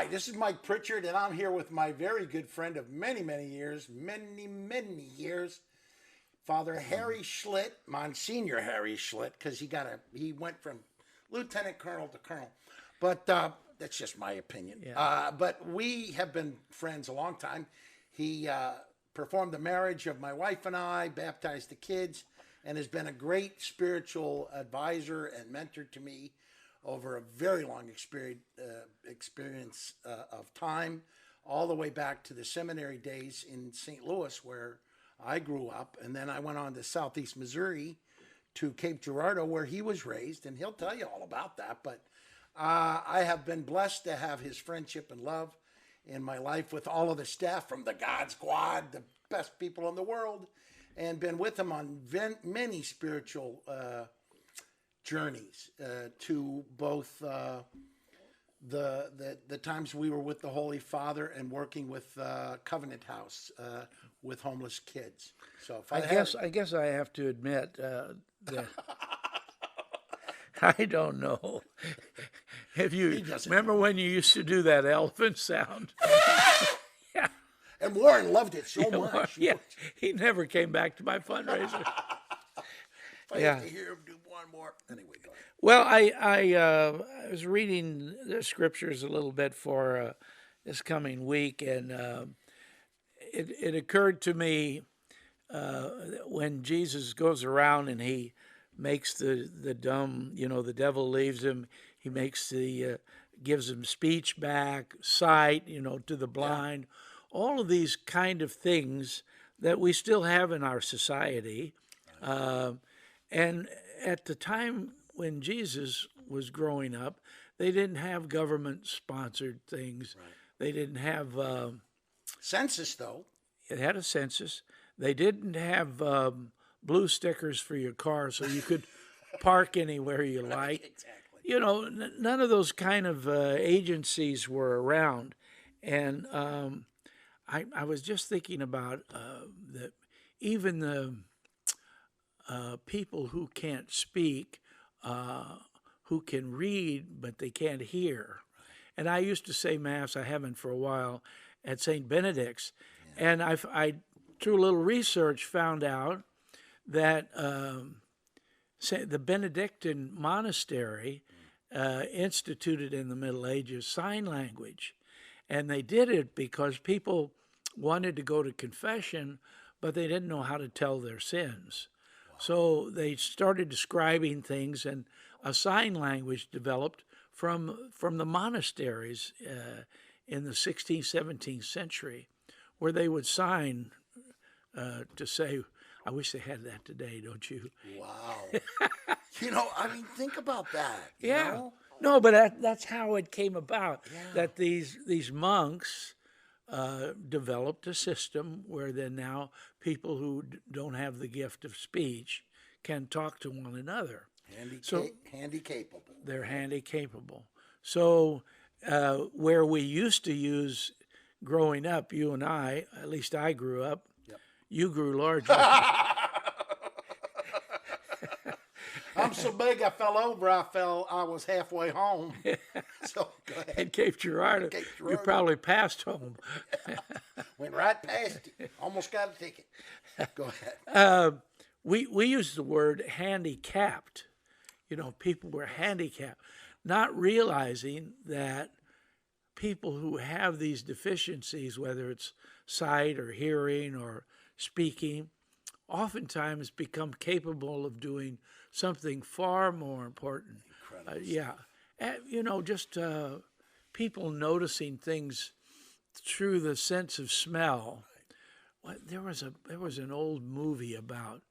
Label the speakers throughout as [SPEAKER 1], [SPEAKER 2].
[SPEAKER 1] Hi, this is Mike Pritchard, and I'm here with my very good friend of many, many years, Father Harry Schlitt, Monsignor Harry Schlitt, because he went from lieutenant colonel to colonel. But that's just my opinion.
[SPEAKER 2] Yeah.
[SPEAKER 1] But we have been friends a long time. He performed the marriage of my wife and I, baptized the kids, and has been a great spiritual advisor and mentor to me over a very long experience of time, all the way back to the seminary days in St. Louis, where I grew up. And then I went on to Southeast Missouri to Cape Girardeau, where he was raised, and he'll tell you all about that. But I have been blessed to have his friendship and love in my life with all of the staff from the God Squad, the best people in the world, and been with him on many spiritual journeys to both the times we were with the Holy Father and working with Covenant House with homeless kids. So if
[SPEAKER 2] I guess I have to admit that I don't know if you remember when you used to do that elephant sound. Yeah.
[SPEAKER 1] And Warren loved it so much.
[SPEAKER 2] Yeah, he never came back to my fundraiser.
[SPEAKER 1] I have to hear him do one more. Anyway, go ahead.
[SPEAKER 2] Well, I was reading the scriptures a little bit for this coming week, and it occurred to me when Jesus goes around and he makes the dumb, the devil leaves him. He gives him speech back, sight, to the blind. Yeah. All of these kind of things that we still have in our society. And at the time when Jesus was growing up, they didn't have government-sponsored things. Right. They didn't have...
[SPEAKER 1] census, though.
[SPEAKER 2] It had a census. They didn't have blue stickers for your car so you could park anywhere you like. Exactly. None of those kind of agencies were around. And I was just thinking about that even the... people who can't speak, who can read, but they can't hear. And I used to say Mass, I haven't for a while, at St. Benedict's. Yeah. And I, through a little research, found out that the Benedictine monastery instituted in the Middle Ages sign language. And they did it because people wanted to go to confession, but they didn't know how to tell their sins. So they started describing things, and a sign language developed from the monasteries in the 16th, 17th century, where they would sign to say, I wish they had that today, don't you?
[SPEAKER 1] Wow. Think about that. You know?
[SPEAKER 2] No, but that's how it came about, that these monks developed a system where then now people who don't have the gift of speech can talk to one another.
[SPEAKER 1] Handy capable.
[SPEAKER 2] They're handy capable. So where we used to use, growing up, you and I, at least I grew up, you grew larger.
[SPEAKER 1] I'm so big I fell over. I was halfway home. So go ahead.
[SPEAKER 2] In Cape Girardeau. You probably passed home.
[SPEAKER 1] Went right past it. Almost got a ticket. Go ahead.
[SPEAKER 2] We use the word handicapped. People were handicapped, not realizing that people who have these deficiencies, whether it's sight or hearing or speaking, oftentimes become capable of doing something far more important. Just people noticing things through the sense of smell. There was an old movie about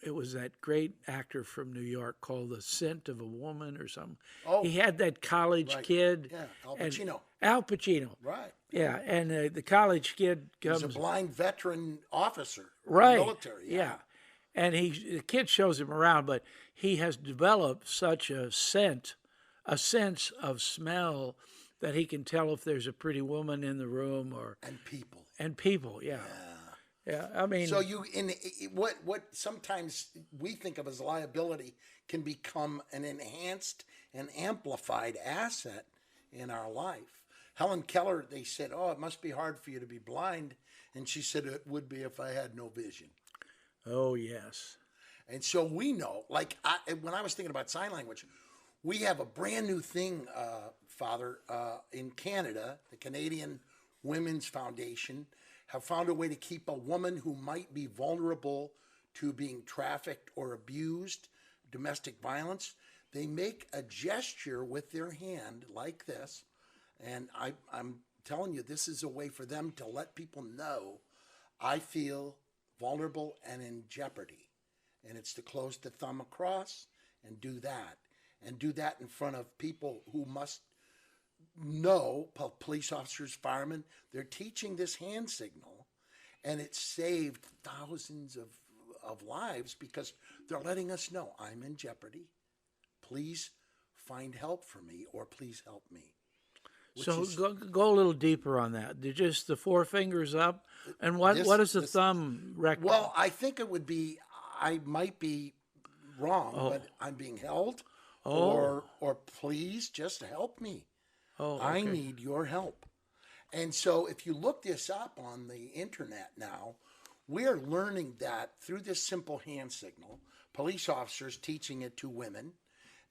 [SPEAKER 2] it was that great actor from New York called The Scent of a Woman or something. Oh, he had that college kid.
[SPEAKER 1] Yeah, Al Pacino.
[SPEAKER 2] Al Pacino.
[SPEAKER 1] Right.
[SPEAKER 2] Yeah, and the college kid comes.
[SPEAKER 1] He's a blind veteran officer.
[SPEAKER 2] Right.
[SPEAKER 1] Military.
[SPEAKER 2] Yeah. And the kid shows him around, but he has developed such a sense of smell that he can tell if there's a pretty woman in the room and people. Yeah. I mean,
[SPEAKER 1] so what sometimes we think of as liability can become an enhanced and amplified asset in our life. Helen Keller, they said, oh, it must be hard for you to be blind. And she said, it would be if I had no vision.
[SPEAKER 2] Oh, yes.
[SPEAKER 1] And so we know, like when I was thinking about sign language, we have a brand new thing, Father, in Canada. The Canadian Women's Foundation have found a way to keep a woman who might be vulnerable to being trafficked or abused, domestic violence. They make a gesture with their hand like this. And I'm telling you, this is a way for them to let people know I feel vulnerable and in jeopardy. And it's to close the thumb across and do that. And do that in front of people who must know, police officers, firemen. They're teaching this hand signal. And it's saved thousands of lives because they're letting us know I'm in jeopardy. Please find help for me, or please help me.
[SPEAKER 2] So go a little deeper on that. They're just the four fingers up, and what does the thumb record?
[SPEAKER 1] Well, I think it would be, I might be wrong, but I'm being held, or please just help me.
[SPEAKER 2] Oh, okay.
[SPEAKER 1] I need your help. And so if you look this up on the internet now, we're learning that through this simple hand signal, police officers teaching it to women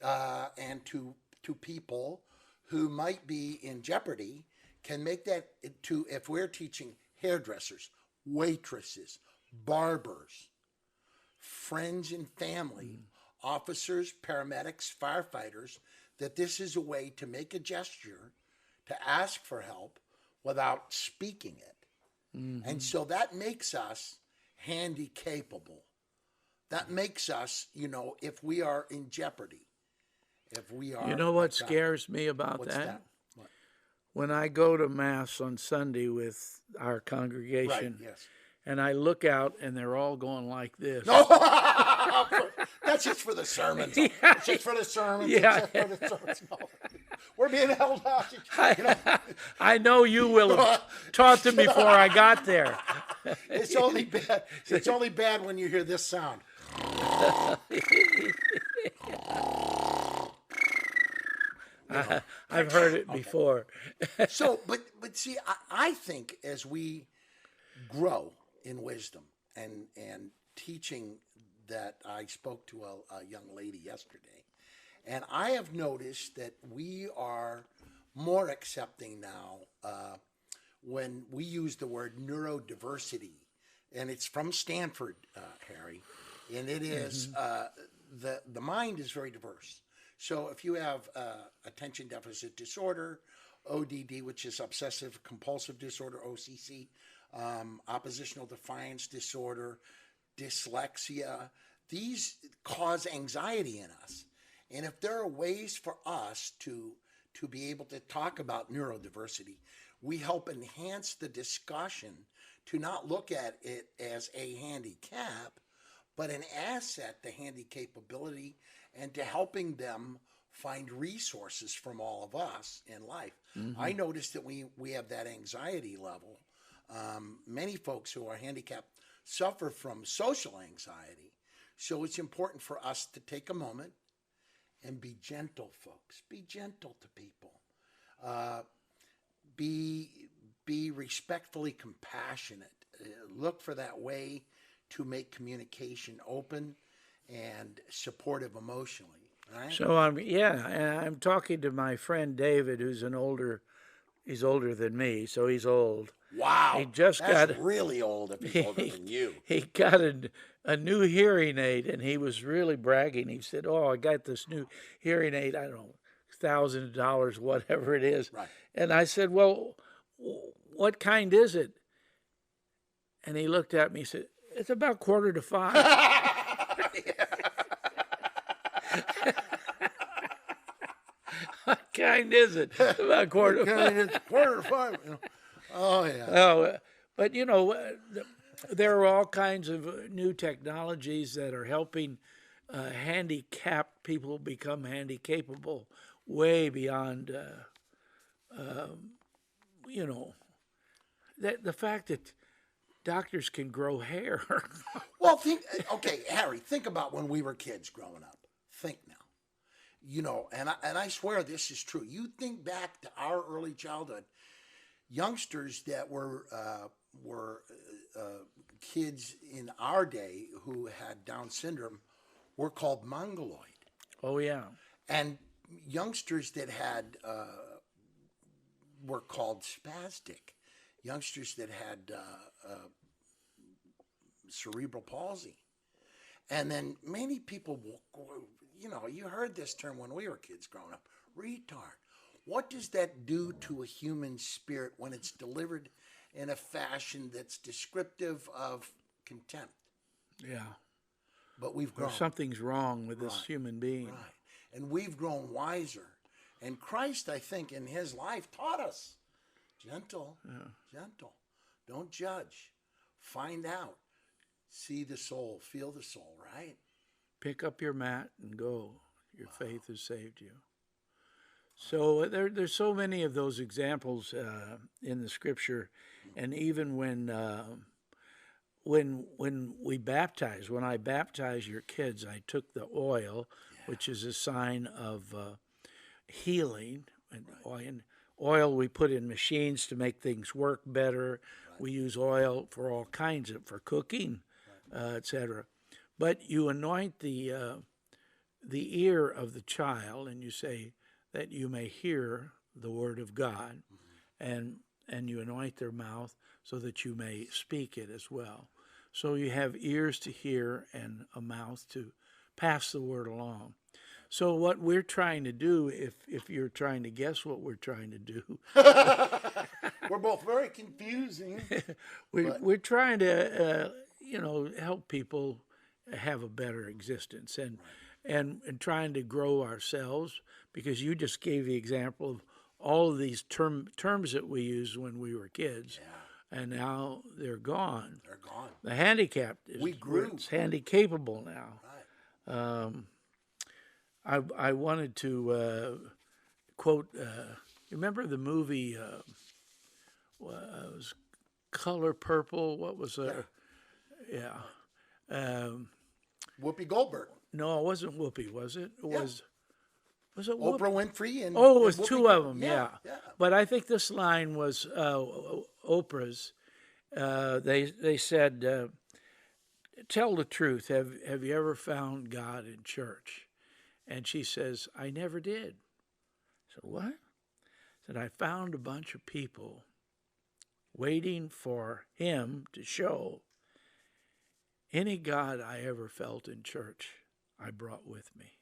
[SPEAKER 1] and to people who might be in jeopardy can make that to, if we're teaching hairdressers, waitresses, barbers, friends and family, officers, paramedics, firefighters, that this is a way to make a gesture, to ask for help without speaking it. Mm-hmm. And so that makes us handy capable. That makes us, if we are in jeopardy, if we are.
[SPEAKER 2] You know what scares me about that? What? When I go to Mass on Sunday with our congregation,
[SPEAKER 1] right, yes.
[SPEAKER 2] And I look out and they're all going like this.
[SPEAKER 1] No, that's just for the sermons. Yeah. It's just for the sermons.
[SPEAKER 2] Yeah.
[SPEAKER 1] For the sermons. No. We're being held hostage.
[SPEAKER 2] I know you will have taught them before I got there.
[SPEAKER 1] It's only bad. It's only bad when you hear this sound.
[SPEAKER 2] I've heard it before.
[SPEAKER 1] So, but see, I think as we grow in wisdom and teaching that, I spoke to a young lady yesterday, and I have noticed that we are more accepting now when we use the word neurodiversity, and it's from Stanford, Harry, and it is the mind is very diverse. So if you have attention deficit disorder, ODD, which is obsessive compulsive disorder, OCC, oppositional defiance disorder, dyslexia, these cause anxiety in us. And if there are ways for us to be able to talk about neurodiversity, we help enhance the discussion to not look at it as a handicap, but an asset to handy capability and to helping them find resources from all of us in life. Mm-hmm. I noticed that we have that anxiety level. Many folks who are handicapped suffer from social anxiety. So it's important for us to take a moment and be gentle, folks. Be gentle to people. Be respectfully compassionate. Look for that way to make communication open and supportive emotionally. Right?
[SPEAKER 2] So I'm talking to my friend David, who's he's older than me, so he's old.
[SPEAKER 1] Wow,
[SPEAKER 2] that's
[SPEAKER 1] really old if he's older than you.
[SPEAKER 2] He got a new hearing aid, and he was really bragging. He said, "Oh, I got this new hearing aid. I don't know, $1,000, whatever it is."
[SPEAKER 1] Right.
[SPEAKER 2] And I said, "Well, what kind is it?" And he looked at me and said, "It's about 4:45." What kind is it? About quarter
[SPEAKER 1] to five. Oh, yeah.
[SPEAKER 2] Oh, but there are all kinds of new technologies that are helping handicapped people become handy capable way beyond, the fact that doctors can grow hair.
[SPEAKER 1] Well, Harry, think about when we were kids growing up. Think now. you know, and I swear this is true. You think back to our early childhood, youngsters that were kids in our day who had Down syndrome were called mongoloid,
[SPEAKER 2] Oh yeah.
[SPEAKER 1] and youngsters that had were called spastic. Youngsters that had cerebral palsy, and then many people will, you know, you heard this term when we were kids growing up, retard. What does that do to a human spirit when it's delivered in a fashion that's descriptive of contempt?
[SPEAKER 2] Yeah.
[SPEAKER 1] But we've grown.
[SPEAKER 2] Something's wrong with this human being.
[SPEAKER 1] Right. And we've grown wiser. And Christ, I think, in his life taught us, gentle, gentle. Don't judge. Find out. See the soul. Feel the soul, right?
[SPEAKER 2] Pick up your mat and go. Your faith has saved you. So there's so many of those examples in the Scripture, and even when we baptize, when I baptize your kids, I took the oil, which is a sign of healing, and oil we put in machines to make things work better. Right. We use oil for all kinds of, for cooking, etc. But you anoint the ear of the child, and you say that you may hear the word of God, and you anoint their mouth so that you may speak it as well. So you have ears to hear and a mouth to pass the word along. So what we're trying to do, if you're trying to guess what we're trying to do,
[SPEAKER 1] we're both very confusing.
[SPEAKER 2] we're trying to help people have a better existence, and trying to grow ourselves, because you just gave the example of all of these terms that we used when we were kids. Yeah. And now they're gone.
[SPEAKER 1] They're gone.
[SPEAKER 2] The handicapped is it's handy-capable now.
[SPEAKER 1] Right.
[SPEAKER 2] I wanted to quote. You remember the movie? It was Color Purple. What was it? Yeah.
[SPEAKER 1] Whoopi Goldberg.
[SPEAKER 2] No, it wasn't Whoopi. Was it? It was. Was it
[SPEAKER 1] Oprah Winfrey and?
[SPEAKER 2] Oh, it was
[SPEAKER 1] and
[SPEAKER 2] two of them. Yeah.
[SPEAKER 1] Yeah.
[SPEAKER 2] But I think this line was Oprah's. They said, "Tell the truth. Have you ever found God in church?" And she says, "I never did." So what? Said, "I found a bunch of people waiting for him to show any God I ever felt in church. I brought with me."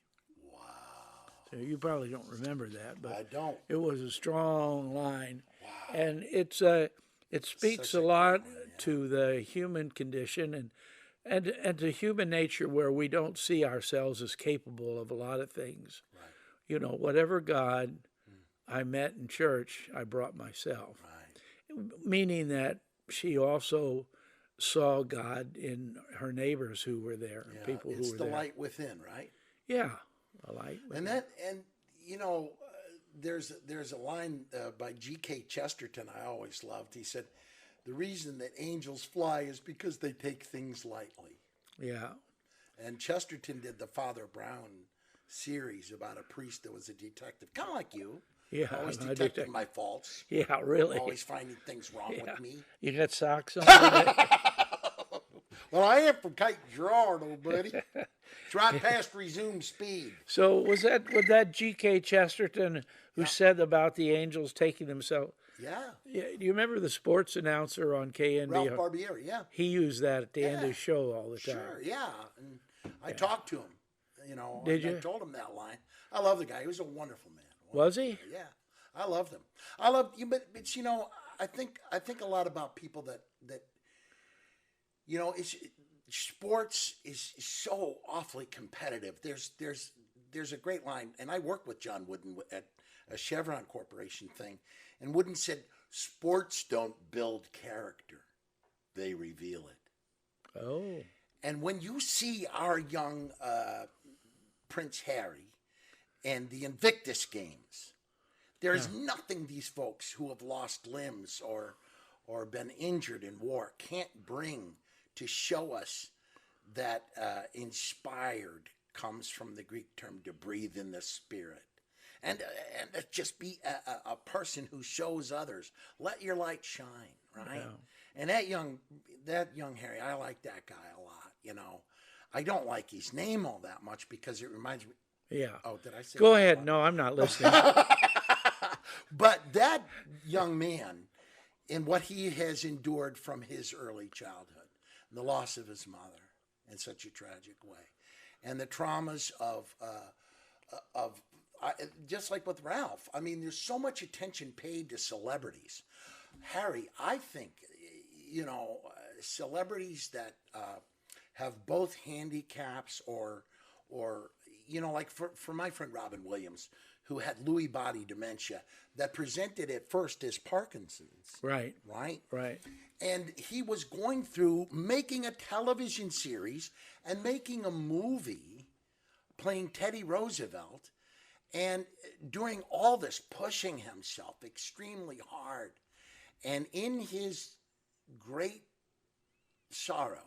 [SPEAKER 2] So you probably don't remember that, but
[SPEAKER 1] I don't.
[SPEAKER 2] It was a strong line.
[SPEAKER 1] Wow.
[SPEAKER 2] And it speaks a lot to the human condition and to human nature, where we don't see ourselves as capable of a lot of things.
[SPEAKER 1] Right.
[SPEAKER 2] You know, whatever God I met in church, I brought myself.
[SPEAKER 1] Right.
[SPEAKER 2] Meaning that she also saw God in her neighbors who were there, people who were there.
[SPEAKER 1] It's the light within, right?
[SPEAKER 2] Yeah, a light within.
[SPEAKER 1] And you know, there's a line by G.K. Chesterton I always loved. He said, "The reason that angels fly is because they take things lightly."
[SPEAKER 2] Yeah.
[SPEAKER 1] And Chesterton did the Father Brown series about a priest that was a detective, kind of like you.
[SPEAKER 2] Yeah,
[SPEAKER 1] always detecting my faults.
[SPEAKER 2] Yeah, really.
[SPEAKER 1] Always finding things wrong with me.
[SPEAKER 2] You got socks on?
[SPEAKER 1] Well, I am from Cape Girard, old buddy. It's right past resume speed.
[SPEAKER 2] So was that G.K. Chesterton who said about the angels taking themselves?
[SPEAKER 1] Yeah.
[SPEAKER 2] Yeah. Do you remember the sports announcer on KNB?
[SPEAKER 1] Ralph Barbieri, yeah.
[SPEAKER 2] He used that at the end of the show all the time.
[SPEAKER 1] Sure, yeah. And I talked to him, you know.
[SPEAKER 2] Did you?
[SPEAKER 1] I told him that line. I love the guy. He was a wonderful man.
[SPEAKER 2] Was he?
[SPEAKER 1] Yeah. I loved him. I loved you, but you know, I think a lot about people that you know, sports is so awfully competitive. There's a great line, and I worked with John Wooden at a Chevron Corporation thing, and Wooden said, "Sports don't build character, they reveal it."
[SPEAKER 2] Oh.
[SPEAKER 1] And when you see our young Prince Harry and the Invictus Games, there's nothing these folks who have lost limbs or been injured in war can't bring to show us that inspired, comes from the Greek term to breathe in the spirit. And just be a person who shows others. Let your light shine, right? Yeah. And that young Harry, I like that guy a lot, I don't like his name all that much because it reminds me.
[SPEAKER 2] Yeah.
[SPEAKER 1] Oh, did I say
[SPEAKER 2] Go
[SPEAKER 1] that?
[SPEAKER 2] ahead. No, I'm not listening.
[SPEAKER 1] But that young man, in what he has endured from his early childhood, the loss of his mother in such a tragic way, and the traumas of just like with Ralph, I mean, there's so much attention paid to celebrities. Harry, I think, celebrities that have both handicaps or like for my friend Robin Williams, who had Lewy body dementia that presented at first as Parkinson's.
[SPEAKER 2] Right.
[SPEAKER 1] And he was going through making a television series and making a movie playing Teddy Roosevelt and doing all this, pushing himself extremely hard. And in his great sorrow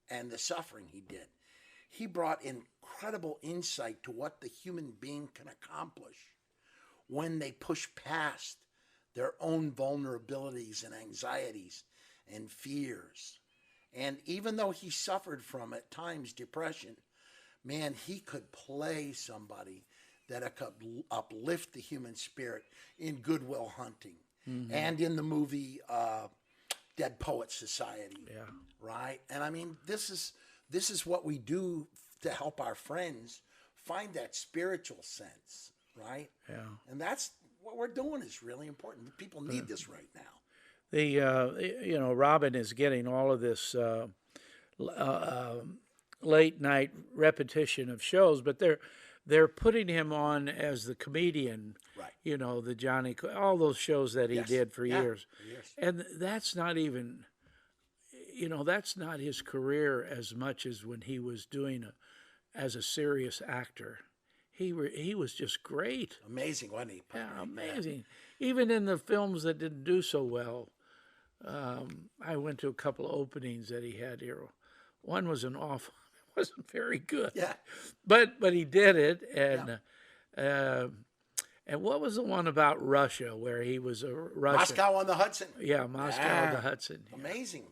[SPEAKER 1] and the suffering he did, he brought incredible insight to what the human being can accomplish when they push past their own vulnerabilities and anxieties and fears. And even though he suffered from, at times, depression, man, he could play somebody that could uplift the human spirit in Good Will Hunting and in the movie Dead Poets Society. Yeah. Right? And I mean, this is what we do to help our friends find that spiritual sense, right? Yeah. And that's what we're doing is really important. People need this right now.
[SPEAKER 2] Robin is getting all of this late night repetition of shows, but they're putting him on as the comedian, right? The Johnny, all those shows that he did for years. And that's not even, that's not his career as much as when he was doing as a serious actor. He was just great.
[SPEAKER 1] Amazing, wasn't he?
[SPEAKER 2] Yeah, amazing. Yeah. Even in the films that didn't do so well, I went to a couple of openings that he had here. One was wasn't very good. Yeah. But he did it, and what was the one about Russia where he was a Russian?
[SPEAKER 1] Moscow on the Hudson.
[SPEAKER 2] Yeah, Moscow on the Hudson. Yeah.
[SPEAKER 1] Amazing.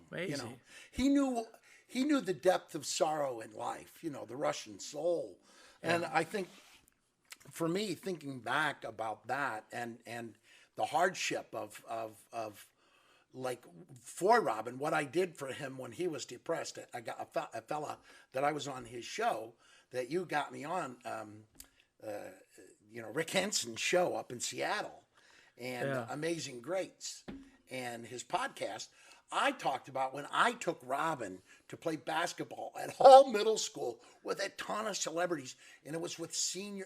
[SPEAKER 1] He knew the depth of sorrow in life. The Russian soul, and I think, for me, thinking back about that and the hardship of like for Robin, what I did for him when he was depressed, I got a fella that I was on his show that you got me on, Rick Henson's show up in Seattle, and Amazing Greats, and his podcast. I talked about when I took Robin to play basketball at Hall Middle School with a ton of celebrities, and it was with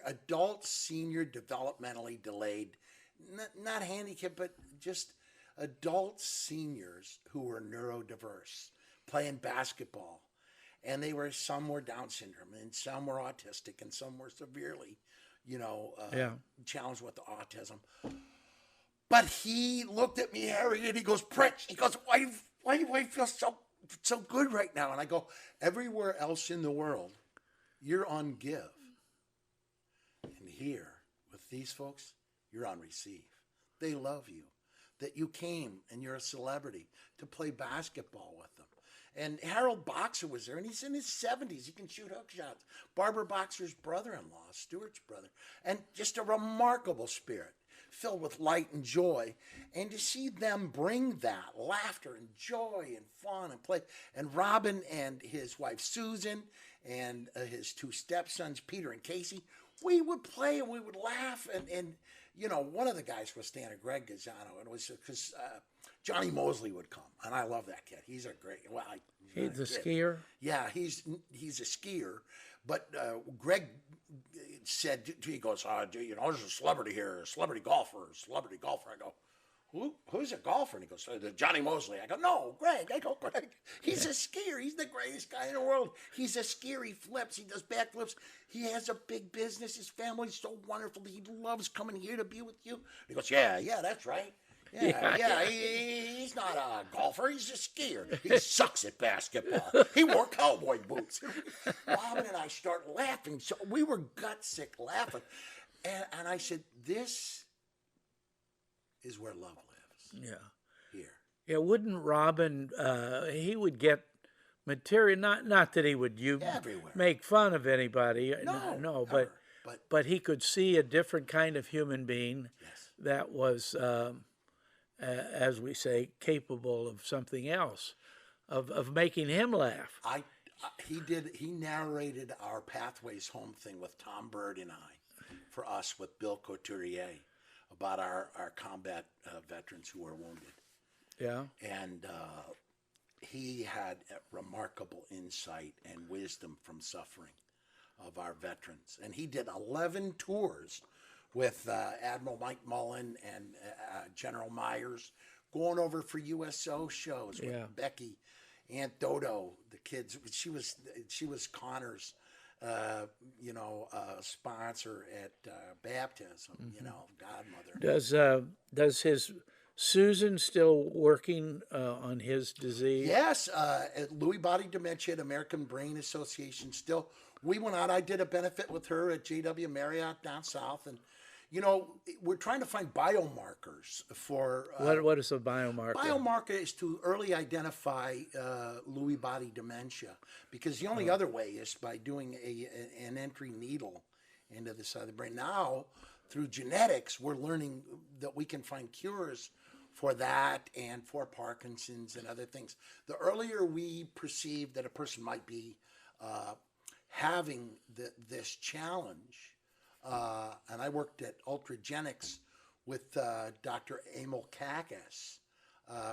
[SPEAKER 1] adult senior developmentally delayed, not handicapped, but just adult seniors who were neurodiverse playing basketball. And some were Down syndrome, and some were autistic, and some were severely, challenged with autism. But he looked at me, Harry, and he goes, Pritch, he goes, why do I feel so good right now? And I go, everywhere else in the world, you're on give. And here, with these folks, you're on receive. They love you. That you came and you're a celebrity to play basketball with them. And Harold Boxer was there, and he's in his 70s. He can shoot hook shots. Barbara Boxer's brother-in-law, Stuart's brother. And just a remarkable spirit, filled with light and joy. And to see them bring that laughter and joy and fun and play. And Robin and his wife, Susan, and his two stepsons, Peter and Casey, we would play and we would laugh. And one of the guys was standing, Greg Gazzano, and it was because Johnny Mosley would come, and I love that kid. He's a great.
[SPEAKER 2] He's the skier.
[SPEAKER 1] Yeah, he's a skier. But Greg said, he goes, there's a celebrity here, a celebrity golfer. I go, who's a golfer? And he goes, Johnny Mosley. I go, no, Greg. Greg. He's a skier. He's the greatest guy in the world. He's a skier. He flips. He does backflips. He has a big business. His family's so wonderful. He loves coming here to be with you. He goes, yeah, that's right. Yeah, he's not a golfer. He's a skier. He sucks at basketball. He wore cowboy boots. Robin and I start laughing. So we were gut sick laughing. And I said, this is where love lives.
[SPEAKER 2] Yeah.
[SPEAKER 1] Here.
[SPEAKER 2] Yeah, wouldn't Robin, he would get material, not that he would
[SPEAKER 1] Everywhere.
[SPEAKER 2] make fun of anybody.
[SPEAKER 1] No,
[SPEAKER 2] no,
[SPEAKER 1] never.
[SPEAKER 2] but he could see a different kind of human being that was, as we say, capable of something else, of making him laugh.
[SPEAKER 1] He narrated our Pathways Home thing with Tom Bird and I, for us with Bill Couturier, about our combat veterans who were wounded.
[SPEAKER 2] Yeah.
[SPEAKER 1] And he had remarkable insight and wisdom from suffering of our veterans. And he did 11 tours with Admiral Mike Mullen and General Myers, going over for USO shows with Becky, Aunt Dodo, the kids. She was Connor's, sponsor at baptism. Godmother.
[SPEAKER 2] Does his Susan still working on his disease?
[SPEAKER 1] Yes, at Lewy Body Dementia at American Brain Association. Still, we went out. I did a benefit with her at JW Marriott down south, and we're trying to find biomarkers for.
[SPEAKER 2] What is a biomarker?
[SPEAKER 1] Biomarker is to early identify Lewy body dementia, because the only other way is by doing an entry needle into the side of the brain. Now, through genetics, we're learning that we can find cures for that and for Parkinson's and other things. The earlier we perceive that a person might be having this challenge, and I worked at Ultragenics with Dr. Emil Kakis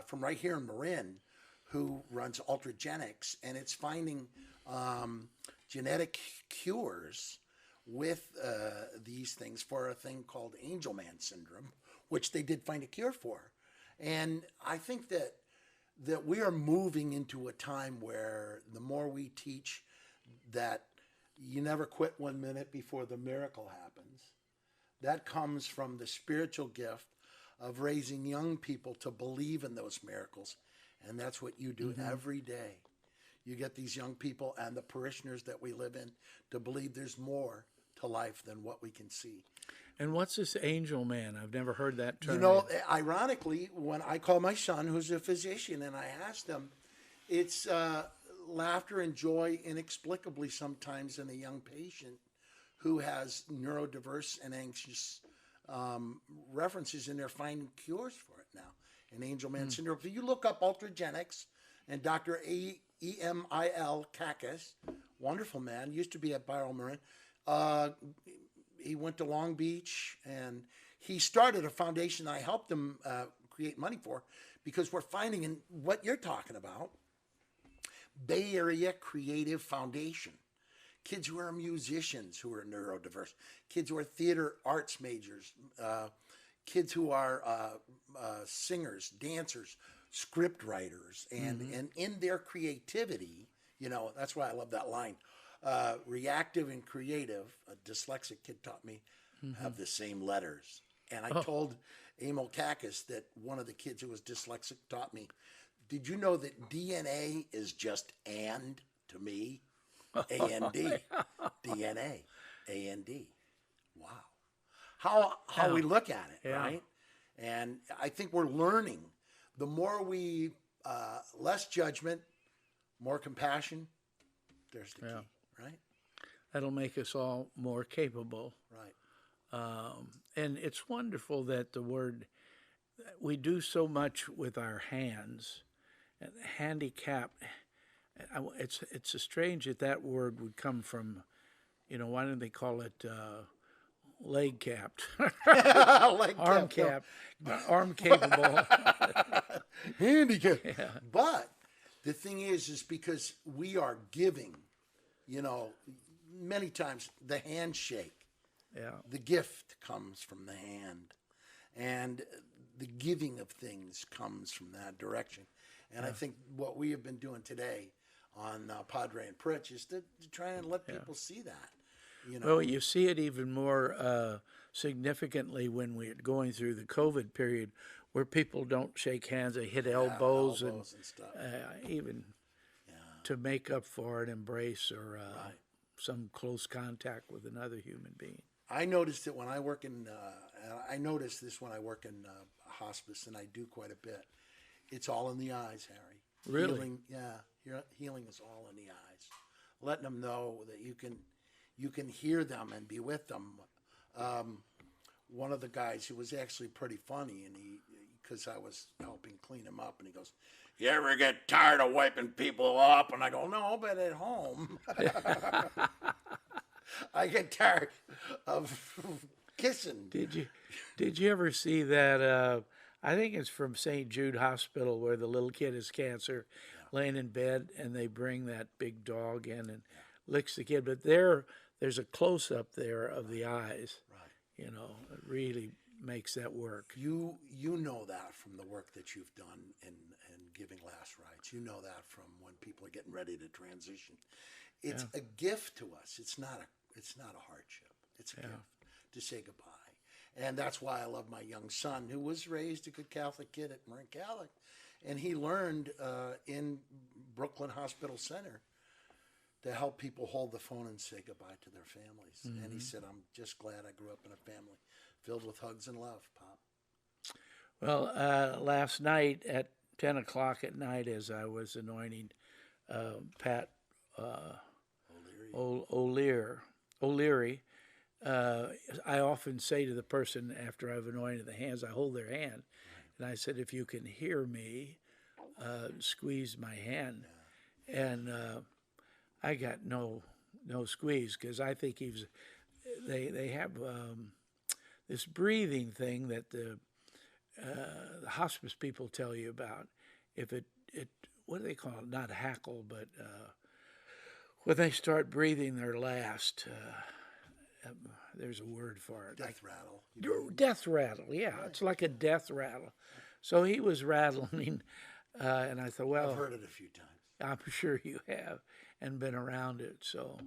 [SPEAKER 1] from right here in Marin, who runs Ultragenics, and it's finding genetic cures with these things for a thing called Angelman syndrome, which they did find a cure for. And I think that we are moving into a time where the more we teach that you never quit 1 minute before the miracle happens, that comes from the spiritual gift of raising young people to believe in those miracles. And that's what you do every day. You get these young people and the parishioners that we live in to believe there's more to life than what we can see.
[SPEAKER 2] And what's this angel man? I've never heard that term.
[SPEAKER 1] Ironically, when I call my son, who's a physician, and I asked him, it's laughter and joy inexplicably sometimes in a young patient who has neurodiverse and anxious references, and they're finding cures for it now. And Angelman syndrome. If you look up Ultragenics and Dr. Emil Kakis, wonderful man, used to be at BioMarin. He went to Long Beach, and he started a foundation I helped him create money for, because we're finding in what you're talking about, Bay Area Creative Foundation. Kids who are musicians who are neurodiverse, kids who are theater arts majors, kids who are singers, dancers, script writers, and in their creativity, that's why I love that line. Reactive and creative, a dyslexic kid taught me, have the same letters. And I told Emil Kakis that one of the kids who was dyslexic taught me, did you know that DNA is just and to me? A-N-D. DNA. A-N-D. Wow. How we look at it, right? And I think we're learning. The more we, less judgment, more compassion, there's the key, right?
[SPEAKER 2] That'll make us all more capable.
[SPEAKER 1] Right.
[SPEAKER 2] And it's wonderful that we do so much with our hands. And handicap, it's strange that word would come from, why don't they call it leg capped? Arm capped, arm capable.
[SPEAKER 1] Handicap. Yeah. But the thing is because we are giving, many times the handshake. Yeah. The gift comes from the hand. And the giving of things comes from that direction. And I think what we have been doing today on Padre and Pritch is to try and let people see that.
[SPEAKER 2] Well, you see it even more significantly when we're going through the COVID period, where people don't shake hands, they hit elbows,
[SPEAKER 1] and stuff.
[SPEAKER 2] Even to make up for an embrace or some close contact with another human being.
[SPEAKER 1] I noticed it when I work in. I noticed this when I work in hospice, and I do quite a bit. It's all in the eyes, Harry.
[SPEAKER 2] Really?
[SPEAKER 1] Healing is all in the eyes. Letting them know that you can hear them and be with them. One of the guys, who was actually pretty funny, and because I was helping clean him up, and he goes, "You ever get tired of wiping people up?" And I go, "No, but at home, I get tired of kissing."
[SPEAKER 2] Did you ever see that? I think it's from St. Jude Hospital, where the little kid has cancer, laying in bed, and they bring that big dog in and licks the kid. But there's a close up there of the eyes. Right. You know, it really makes that work.
[SPEAKER 1] You know that from the work that you've done in giving last rites. You know that from when people are getting ready to transition. It's a gift to us. It's not a hardship. It's a gift to say goodbye. And that's why I love my young son, who was raised a good Catholic kid at Marin Catholic. And he learned in Brooklyn Hospital Center to help people hold the phone and say goodbye to their families. Mm-hmm. And he said, "I'm just glad I grew up in a family filled with hugs and love, Pop."
[SPEAKER 2] Well, last night at 10 o'clock at night, as I was anointing Pat O'Leary, I often say to the person after I've anointed the hands, I hold their hand, and I said, "If you can hear me, squeeze my hand." And I got no squeeze, because I think they have this breathing thing that the hospice people tell you about. If it what do they call it? Not hackle, but when they start breathing their last. There's a word for it.
[SPEAKER 1] Death rattle.
[SPEAKER 2] Death rattle, yeah. Right. It's like a death rattle. So he was rattling, and I thought, well...
[SPEAKER 1] I've heard it a few times.
[SPEAKER 2] I'm sure you have, and been around it. So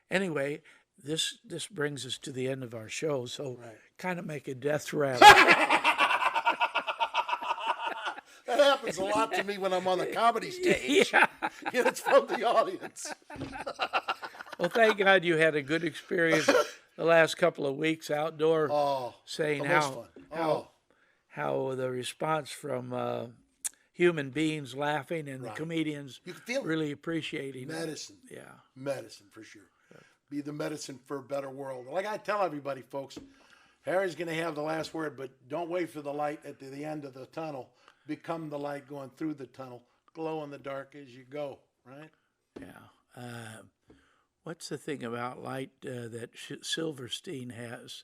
[SPEAKER 2] anyway, this brings us to the end of our show, so kind of make a death rattle.
[SPEAKER 1] That happens a lot to me when I'm on the comedy stage. Yeah. It's from the audience.
[SPEAKER 2] Well, thank God you had a good experience the last couple of weeks outdoor, saying how the response from human beings laughing and the comedians really appreciating
[SPEAKER 1] medicine.
[SPEAKER 2] It. Yeah,
[SPEAKER 1] medicine for sure. Be the medicine for a better world. Like I tell everybody, folks, Harry's going to have the last word, but don't wait for the light at the end of the tunnel. Become the light going through the tunnel. Glow in the dark as you go. Right?
[SPEAKER 2] Yeah. What's the thing about light that Silverstein has?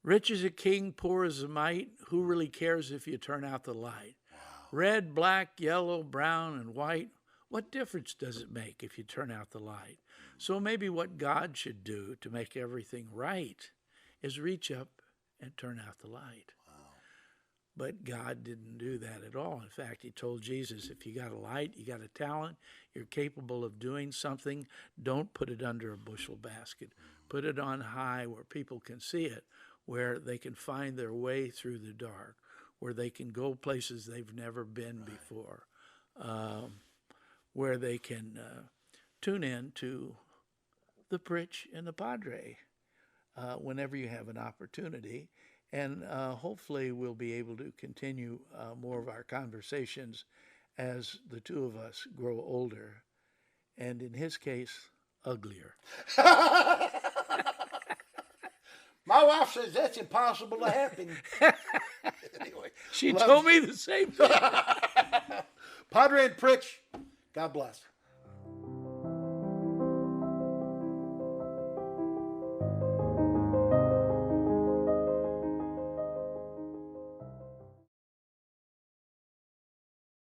[SPEAKER 2] Rich as a king, poor as a mite. Who really cares if you turn out the light? Wow. Red, black, yellow, brown, and white. What difference does it make if you turn out the light? So maybe what God should do to make everything right is reach up and turn out the light. But God didn't do that at all. In fact, he told Jesus, if you got a light, you got a talent, you're capable of doing something, don't put it under a bushel basket. Put it on high where people can see it, where they can find their way through the dark, where they can go places they've never been before, where they can tune in to the Pritch and the Padre whenever you have an opportunity. And hopefully we'll be able to continue more of our conversations as the two of us grow older, and in his case, uglier.
[SPEAKER 1] My wife says that's impossible to happen. Anyway,
[SPEAKER 2] she told me the same thing.
[SPEAKER 1] Padre and Pritch, God bless.